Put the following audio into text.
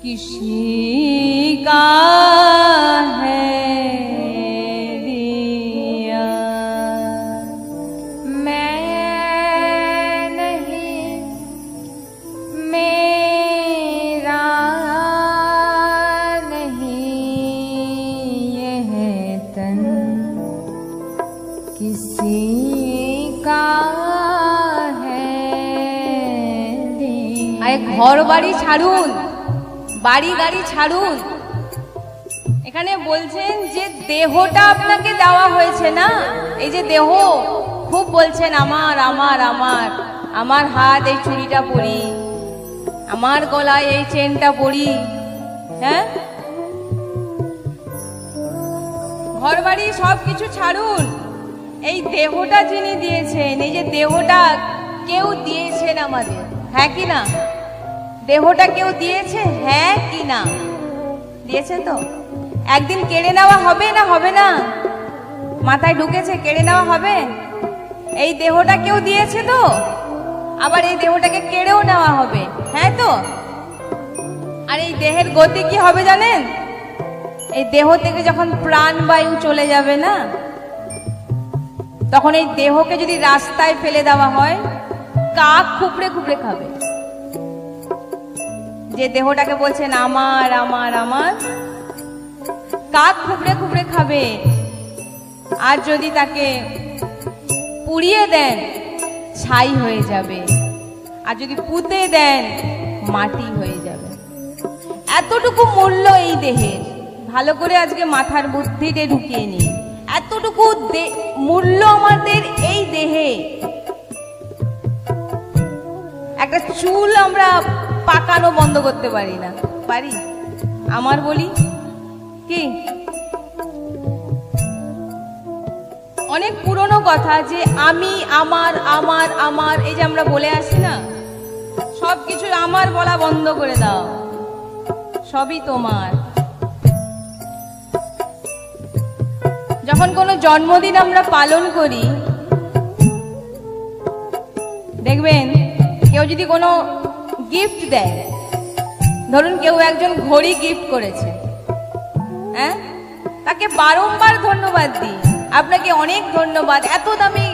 किसी का है दिया, मैं नहीं मेरा नहीं यह तन, किसी का है दिया। আরে ঘর বাড়ি ছাড়ুন, বাড়ি গাড়ি ছাড়ুন, এখানে বলছেন যে দেহটা আপনাকে দেওয়া হয়েছে না, এই যে দেহ, খুব বলছেন আমার আমার আমার, আমার হাত এই চুড়িটা পরি, আমার গলায় এই চেনটা পরি, হ্যাঁ, ঘর বাড়ি সব কিছু ছাড়ুন, এই দেহটা যিনি দিয়েছেন, এই যে দেহটা কেউ দিয়েছেন আমাদের, হ্যাঁ কি না? দেহটা কেউ দিয়েছে, হ্যাঁ কি না? দিয়েছে তো। একদিন কেড়ে নেওয়া হবে না, হবে না? মাথায় ঢুকেছে কেড়ে নেওয়া হবে? এই দেহটা কেউ দিয়েছে তো, আবার এই দেহটাকে কেড়েও নেওয়া হবে, হ্যাঁ তো? আর এই দেহের গতি কি হবে জানেন? এই দেহ থেকে যখন প্রাণবায়ু চলে যাবে না, তখন এই দেহকে যদি রাস্তায় ফেলে দেওয়া হয়, কাক খুপড়ে খুপড়ে খাবে। যে দেহটাকে বলছেন আমার আমার আমার, কাক খুবড়ে খুবড়ে খাবে। আর যদি তাকে পুড়িয়ে দেন, ছাই হয়ে যাবে, আর যদি পুঁতে দেন, মাটি হয়ে যাবে। এতটুকু মূল্য এই দেহের, ভালো করে আজকে মাথার বুদ্ধিতে ঢুকিয়ে নিন। এতটুকু মূল্য আমাদের এই দেহে। একটা চুল আমরা পাকানো বন্ধ করতে পারি না, পারি? আমার বলি কি, অনেক পুরনো কথা যে আমি আমার আমার আমার, এই যে আমরা বলে আসি না, সব কিছু আমার বলা বন্ধ করে দাও, সবই তোমার। যখন কোনো জন্মদিন আমরা পালন করি, দেখবেন কেউ যদি কোনো গিফট দেয়, ধরুন কেউ একজন ঘড়ি গিফট করেছে, হ্যাঁ, তাকে বারংবার ধন্যবাদ দিই, আপনাকে অনেক ধন্যবাদ, এত দামি